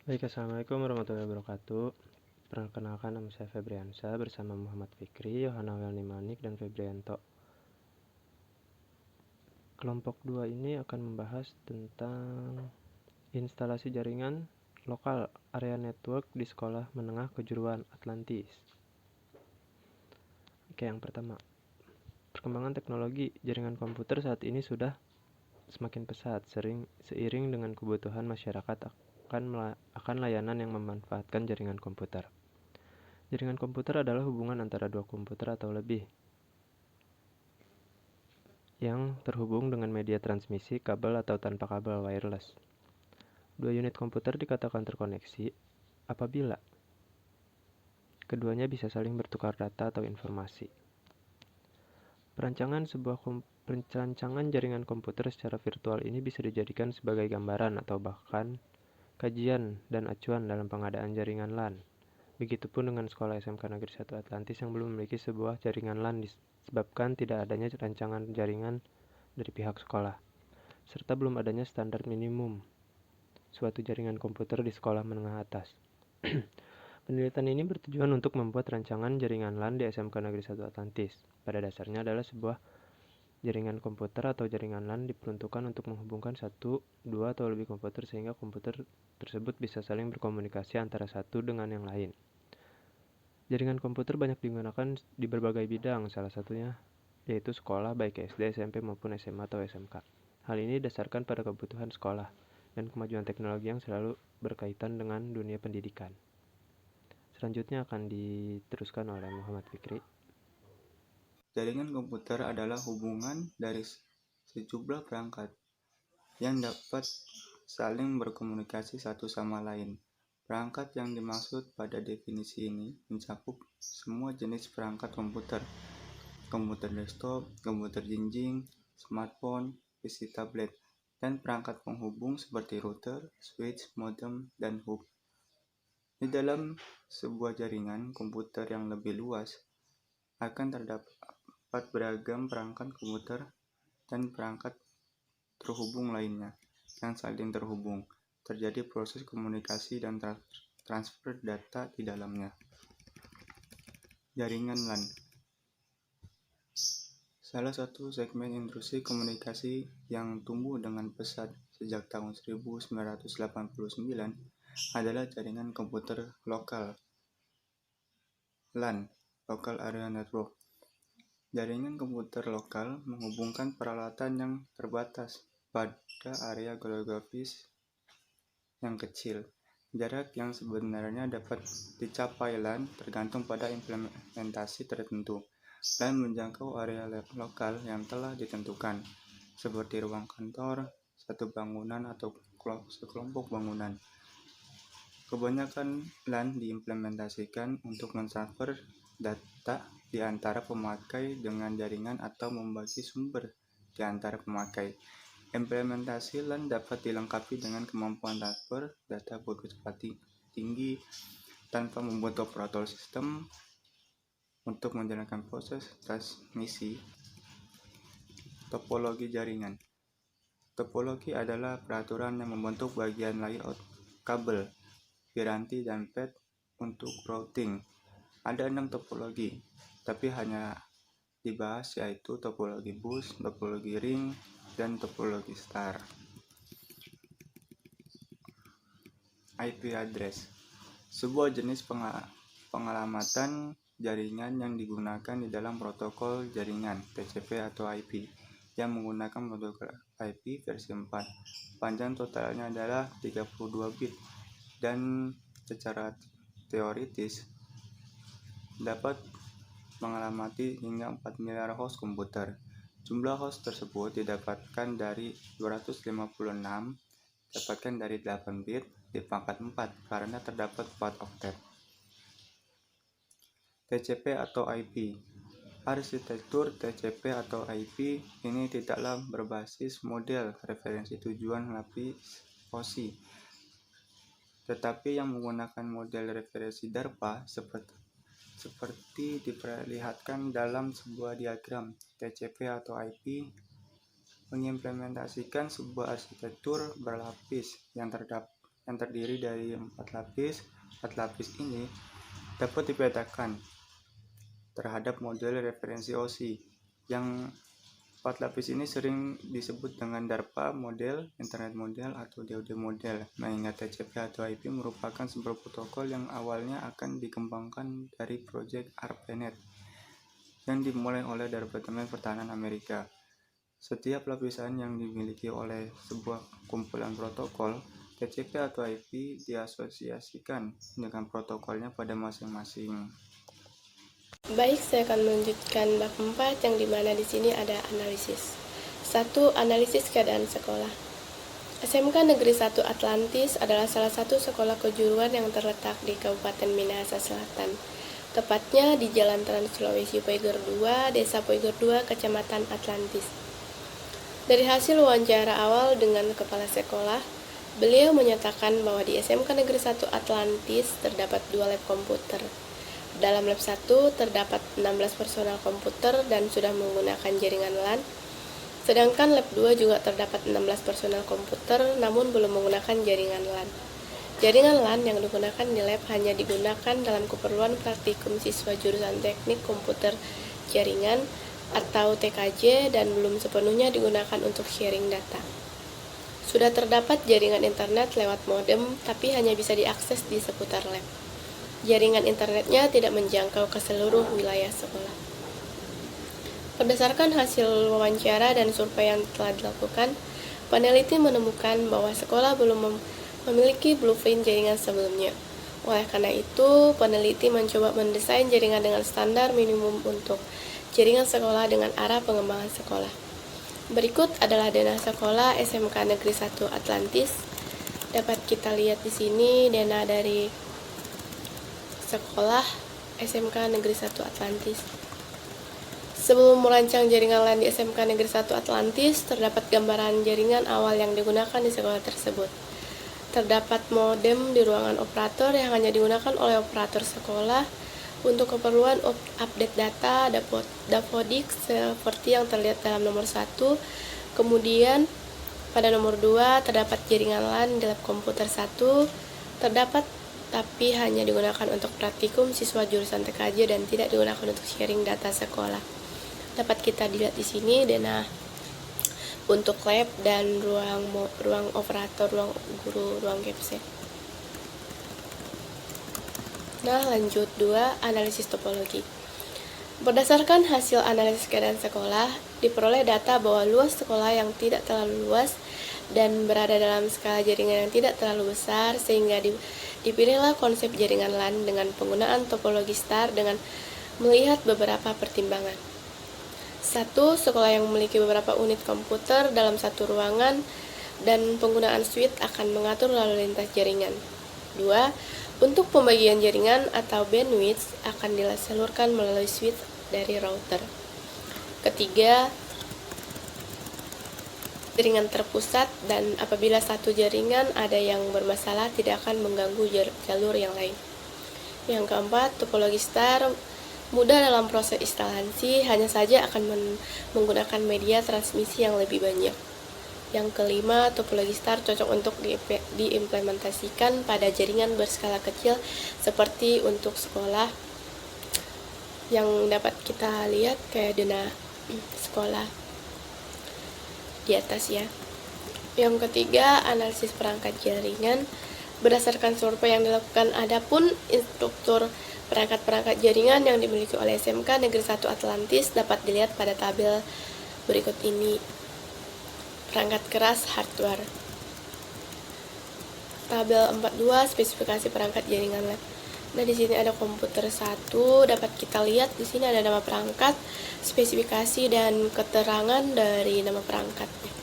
Baik, Assalamualaikum warahmatullahi wabarakatuh. Perkenalkan, nama saya Febriansa bersama Muhammad Fikri, Yohana Welni Manik, dan Febrianto. Kelompok 2 ini akan membahas tentang instalasi jaringan lokal area network di sekolah menengah kejuruan Atlantis. Oke, yang pertama, perkembangan teknologi jaringan komputer saat ini sudah semakin pesat, seiring dengan kebutuhan masyarakat akan layanan yang memanfaatkan jaringan komputer. Jaringan komputer adalah hubungan antara dua komputer atau lebih yang terhubung dengan media transmisi kabel atau tanpa kabel wireless. Dua unit komputer dikatakan terkoneksi apabila keduanya bisa saling bertukar data atau informasi. Perancangan jaringan komputer secara virtual ini bisa dijadikan sebagai gambaran atau bahkan kajian dan acuan dalam pengadaan jaringan LAN. Begitupun dengan sekolah SMK Negeri 1 Atlantis yang belum memiliki sebuah jaringan LAN disebabkan tidak adanya rancangan jaringan dari pihak sekolah, serta belum adanya standar minimum suatu jaringan komputer di sekolah menengah atas. Penelitian ini bertujuan untuk membuat rancangan jaringan LAN di SMK Negeri 1 Atlantis. Pada dasarnya adalah sebuah jaringan komputer atau jaringan LAN diperuntukkan untuk menghubungkan satu, dua, atau lebih komputer sehingga komputer tersebut bisa saling berkomunikasi antara satu dengan yang lain. Jaringan komputer banyak digunakan di berbagai bidang, salah satunya yaitu sekolah baik SD, SMP maupun SMA atau SMK. Hal ini didasarkan pada kebutuhan sekolah dan kemajuan teknologi yang selalu berkaitan dengan dunia pendidikan. Selanjutnya akan diteruskan oleh Muhammad Fikri. Jaringan komputer adalah hubungan dari sejumlah perangkat yang dapat saling berkomunikasi satu sama lain. Perangkat yang dimaksud pada definisi ini mencakup semua jenis perangkat komputer desktop, komputer jinjing, smartphone, PC tablet, dan perangkat penghubung seperti router, switch, modem, dan hub. Di dalam sebuah jaringan komputer yang lebih luas, akan terdapat beragam perangkat komputer dan perangkat terhubung lainnya yang saling terhubung. Terjadi proses komunikasi dan transfer data di dalamnya. Jaringan LAN salah satu segmen industri komunikasi yang tumbuh dengan pesat sejak tahun 1989 adalah jaringan komputer lokal LAN, Local Area Network. Jaringan komputer lokal menghubungkan peralatan yang terbatas pada area geografis yang kecil. Jarak yang sebenarnya dapat dicapai LAN tergantung pada implementasi tertentu dan menjangkau area lokal yang telah ditentukan, seperti ruang kantor, satu bangunan atau sekelompok bangunan. Kebanyakan LAN diimplementasikan untuk mentransfer data di antara pemakai dengan jaringan atau membagi sumber di antara pemakai. Implementasi LAN dapat dilengkapi dengan kemampuan transfer data berkecepatan tinggi tanpa membuat operator sistem untuk menjalankan proses transmisi. Topologi jaringan. Topologi adalah peraturan yang membentuk bagian layout kabel, piranti, dan pad untuk routing. Ada 6 topologi, tapi hanya dibahas yaitu topologi bus, topologi ring, dan topologi star. IP address, sebuah jenis pengalamatan jaringan yang digunakan di dalam protokol jaringan TCP atau IP yang menggunakan protokol IP versi 4. Panjang totalnya adalah 32 bit dan secara teoritis dapat mengalamati hingga 4 miliar host komputer. Jumlah host tersebut didapatkan dari 256, didapatkan dari 8 bit di pangkat 4 karena terdapat 4 oktet. TCP atau IP. Arsitektur TCP atau IP ini tidaklah berbasis model referensi tujuan lapis OSI, tetapi yang menggunakan model referensi DARPA seperti diperlihatkan dalam sebuah diagram. TCP atau IP mengimplementasikan sebuah arsitektur berlapis yang yang terdiri dari 4 lapis. 4 lapis ini dapat dipetakan terhadap model referensi OSI. Yang 4 lapis ini sering disebut dengan DARPA model, Internet model, atau DoD model, mengingat TCP atau IP merupakan sebuah protokol yang awalnya akan dikembangkan dari proyek ARPANET yang dimulai oleh Departemen Pertahanan Amerika. Setiap lapisan yang dimiliki oleh sebuah kumpulan protokol, TCP atau IP diasosiasikan dengan protokolnya pada masing-masing. Baik, saya akan melanjutkan bab 4 yang dimana di sini ada analisis. 1. Analisis keadaan sekolah. SMK Negeri 1 Atlantis adalah salah satu sekolah kejuruan yang terletak di Kabupaten Minahasa Selatan. Tepatnya di Jalan Trans Sulawesi Poiger 2, Desa Poiger 2, Kecamatan Atlantis. Dari hasil wawancara awal dengan kepala sekolah, beliau menyatakan bahwa di SMK Negeri 1 Atlantis terdapat 2 lab komputer. Dalam lab 1 terdapat 16 personal komputer dan sudah menggunakan jaringan LAN. Sedangkan lab 2 juga terdapat 16 personal komputer namun belum menggunakan jaringan LAN. Jaringan LAN yang digunakan di lab hanya digunakan dalam keperluan praktikum siswa jurusan teknik komputer jaringan atau TKJ dan belum sepenuhnya digunakan untuk sharing data. Sudah terdapat jaringan internet lewat modem, tapi hanya bisa diakses di seputar lab. Jaringan internetnya tidak menjangkau ke seluruh wilayah sekolah. Berdasarkan hasil wawancara dan survei yang telah dilakukan, peneliti menemukan bahwa sekolah belum memiliki blueprint jaringan sebelumnya. Oleh karena itu, peneliti mencoba mendesain jaringan dengan standar minimum untuk jaringan sekolah dengan arah pengembangan sekolah. Berikut adalah dana sekolah SMK Negeri 1 Atlantis. Dapat kita lihat di sini dana dari sekolah SMK Negeri 1 Atlantis. Sebelum merancang jaringan LAN di SMK Negeri 1 Atlantis, terdapat gambaran jaringan awal yang digunakan di sekolah tersebut. Terdapat modem di ruangan operator yang hanya digunakan oleh operator sekolah untuk keperluan update data dapodik seperti yang terlihat dalam nomor 1. Kemudian pada nomor 2 terdapat jaringan LAN di lab komputer 1 terdapat tapi hanya digunakan untuk praktikum siswa jurusan TKJ dan tidak digunakan untuk sharing data sekolah. Dapat kita dilihat di sini dana untuk lab dan ruang operator, ruang guru, ruang capsek. Nah, lanjut 2, analisis topologi. Berdasarkan hasil analisis keadaan sekolah, diperoleh data bahwa luas sekolah yang tidak terlalu luas dan berada dalam skala jaringan yang tidak terlalu besar, sehingga dipilihlah konsep jaringan LAN dengan penggunaan topologi star dengan melihat beberapa pertimbangan. 1. Sekolah yang memiliki beberapa unit komputer dalam satu ruangan dan penggunaan switch akan mengatur lalu lintas jaringan. 2. Untuk pembagian jaringan atau bandwidth akan disalurkan melalui switch dari router. Ketiga, jaringan terpusat dan apabila satu jaringan ada yang bermasalah tidak akan mengganggu jalur yang lain. Yang keempat, topologi star mudah dalam proses instalasi, hanya saja akan menggunakan media transmisi yang lebih banyak. Yang kelima, topologi star cocok untuk diimplementasikan pada jaringan berskala kecil seperti untuk sekolah yang dapat kita lihat kayak dana sekolah di atas ya. Yang ketiga, analisis perangkat jaringan. Berdasarkan survei yang dilakukan, adapun instruktur perangkat-perangkat jaringan yang dimiliki oleh SMK Negeri 1 Atlantis dapat dilihat pada tabel berikut ini. Perangkat keras hardware. Tabel 42 spesifikasi perangkat jaringan lab. Nah, di sini ada komputer 1, dapat kita lihat di sini ada nama perangkat, spesifikasi dan keterangan dari nama perangkatnya.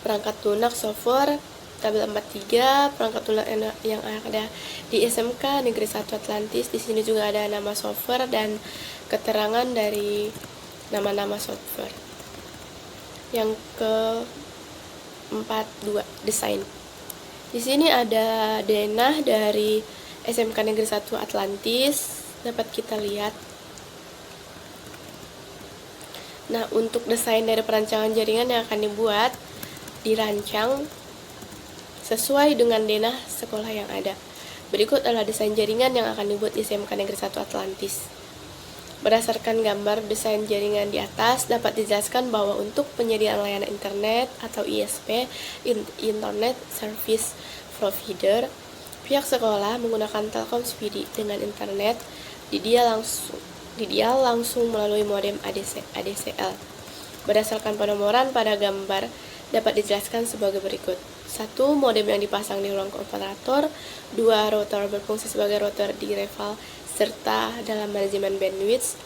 Perangkat lunak software tabel 43, perangkat lunak yang ada di SMK Negeri 1 Atlantis. Di sini juga ada nama software dan keterangan dari nama-nama software. Yang ke-42, desain. Di sini ada denah dari SMK Negeri 1 Atlantis, dapat kita lihat. Nah, untuk desain dari perancangan jaringan yang akan dibuat, dirancang sesuai dengan denah sekolah yang ada. Berikut adalah desain jaringan yang akan dibuat di SMK Negeri 1 Atlantis. Berdasarkan gambar desain jaringan di atas, dapat dijelaskan bahwa untuk penyediaan layanan internet atau ISP, Internet Service Provider, pihak sekolah menggunakan Telkom Speedy dengan internet didial langsung melalui modem ADSL. Berdasarkan penomoran pada gambar dapat dijelaskan sebagai berikut. 1. Modem yang dipasang di ruang operator. 2. Router berfungsi sebagai router di rival serta dalam manajemen bandwidth.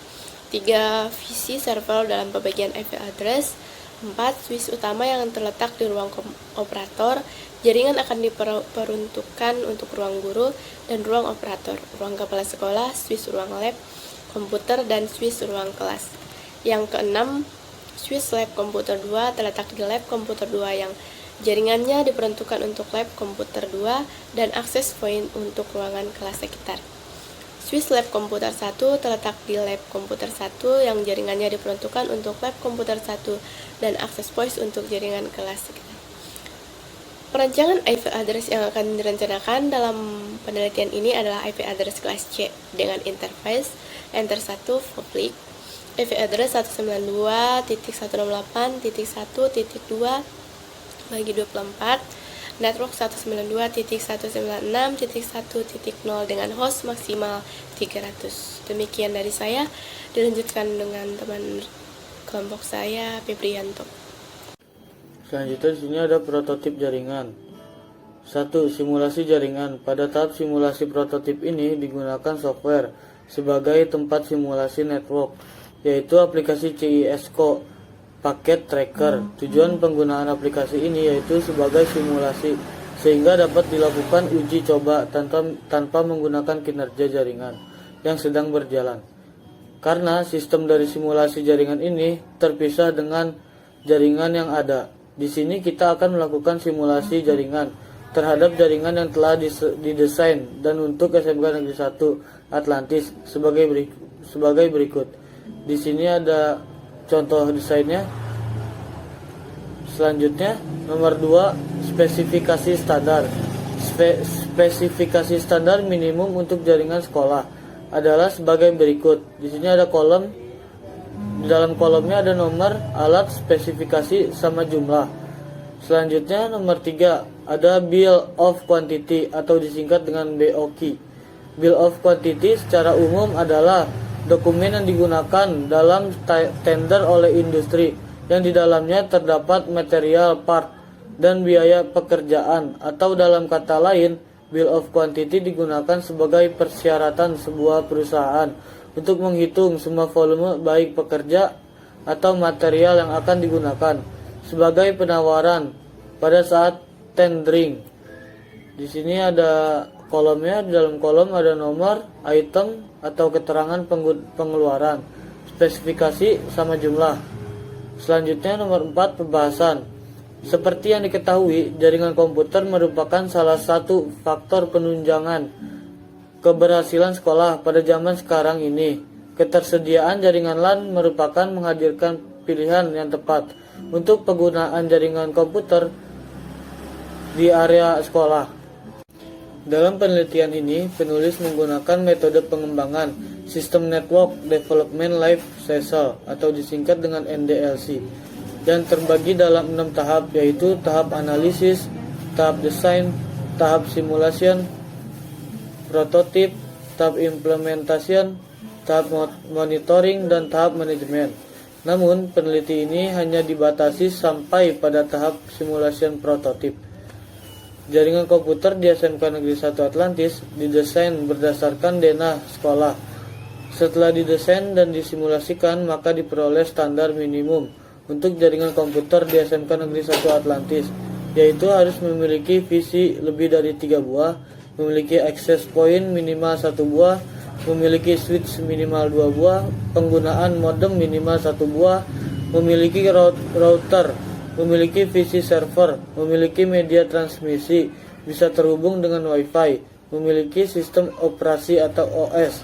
3. VC server dalam pembagian IP address. 4. Switch utama yang terletak di ruang operator. Jaringan akan diperuntukkan untuk ruang guru dan ruang operator, ruang kepala sekolah, switch ruang lab, komputer, dan switch ruang kelas. Yang keenam, switch lab komputer 2 terletak di lab komputer 2 yang jaringannya diperuntukkan untuk lab komputer 2 dan akses point untuk ruangan kelas sekitar. Switch lab komputer 1 terletak di lab komputer 1 yang jaringannya diperuntukkan untuk lab komputer 1 dan akses point untuk jaringan kelas sekitar. Perancangan IP address yang akan direncanakan dalam penelitian ini adalah IP address kelas C dengan interface enter 1 public, IP address 192.168.1.2 bagi 24, network 192.196.1.0 dengan host maksimal 300. Demikian dari saya, dilanjutkan dengan teman kelompok saya, Febrianto. Selanjutnya di sini ada prototip jaringan. 1. Simulasi jaringan. Pada tahap simulasi prototip ini digunakan software sebagai tempat simulasi network, yaitu aplikasi CISCO Packet Tracker. Tujuan penggunaan aplikasi ini yaitu sebagai simulasi, sehingga dapat dilakukan uji coba tanpa menggunakan kinerja jaringan yang sedang berjalan. Karena sistem dari simulasi jaringan ini terpisah dengan jaringan yang ada. Di sini kita akan melakukan simulasi jaringan terhadap jaringan yang telah didesain dan untuk SMK Negeri 1 Atlantis sebagai berikut. Di sini ada contoh desainnya. Selanjutnya, nomor 2, spesifikasi standar. Spesifikasi standar minimum untuk jaringan sekolah adalah sebagai berikut. Di sini ada kolom. Di dalam kolomnya ada nomor, alat, spesifikasi, sama jumlah. Selanjutnya nomor 3, ada Bill of Quantity atau disingkat dengan BOQ. Bill of Quantity secara umum adalah dokumen yang digunakan dalam tender oleh industri yang di dalamnya terdapat material, part, dan biaya pekerjaan, atau dalam kata lain, Bill of Quantity digunakan sebagai persyaratan sebuah perusahaan untuk menghitung semua volume baik pekerja atau material yang akan digunakan sebagai penawaran pada saat tendering. Di sini ada kolomnya, di dalam kolom ada nomor, item atau keterangan pengeluaran, spesifikasi sama jumlah. Selanjutnya nomor 4, pembahasan. Seperti yang diketahui, jaringan komputer merupakan salah satu faktor penunjangan keberhasilan sekolah pada zaman sekarang ini. Ketersediaan jaringan LAN merupakan menghadirkan pilihan yang tepat untuk penggunaan jaringan komputer di area sekolah. Dalam penelitian ini, penulis menggunakan metode pengembangan System Network Development Life Cycle atau disingkat dengan NDLC yang terbagi dalam 6 tahap, yaitu tahap analisis, tahap desain, tahap simulation, prototip, tahap implementation, tahap monitoring, dan tahap manajemen. Namun, peneliti ini hanya dibatasi sampai pada tahap simulation prototip. Jaringan komputer di SMK Negeri 1 Atlantis didesain berdasarkan denah sekolah. Setelah didesain dan disimulasikan, maka diperoleh standar minimum untuk jaringan komputer di SMK Negeri 1 Atlantis, yaitu harus memiliki visi lebih dari 3 buah, memiliki access point minimal 1 buah, memiliki switch minimal 2 buah, penggunaan modem minimal 1 buah, memiliki router, memiliki VC server, memiliki media transmisi, bisa terhubung dengan Wi-Fi, memiliki sistem operasi atau OS,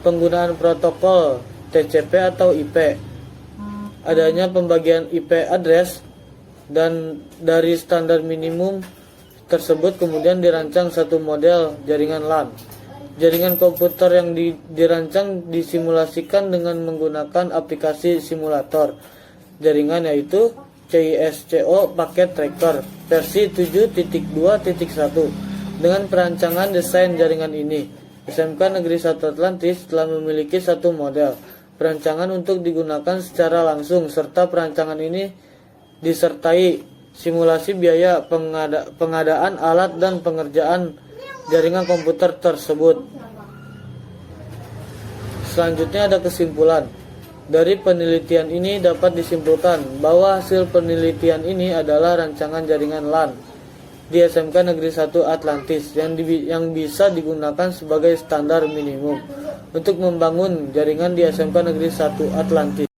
penggunaan protokol TCP atau IP, adanya pembagian IP address, Dan dari standar minimum tersebut kemudian dirancang satu model jaringan LAN. Jaringan komputer yang dirancang disimulasikan dengan menggunakan aplikasi simulator jaringan, yaitu CISCO Packet Tracker versi 7.2.1. Dengan perancangan desain jaringan ini, SMK Negeri 1 Atlantis telah memiliki satu model perancangan untuk digunakan secara langsung, serta perancangan ini disertai simulasi biaya pengadaan alat dan pengerjaan jaringan komputer tersebut. Selanjutnya ada kesimpulan. Dari penelitian ini dapat disimpulkan bahwa hasil penelitian ini adalah rancangan jaringan LAN di SMK Negeri 1 Atlantis yang bisa digunakan sebagai standar minimum untuk membangun jaringan di SMK Negeri 1 Atlantis.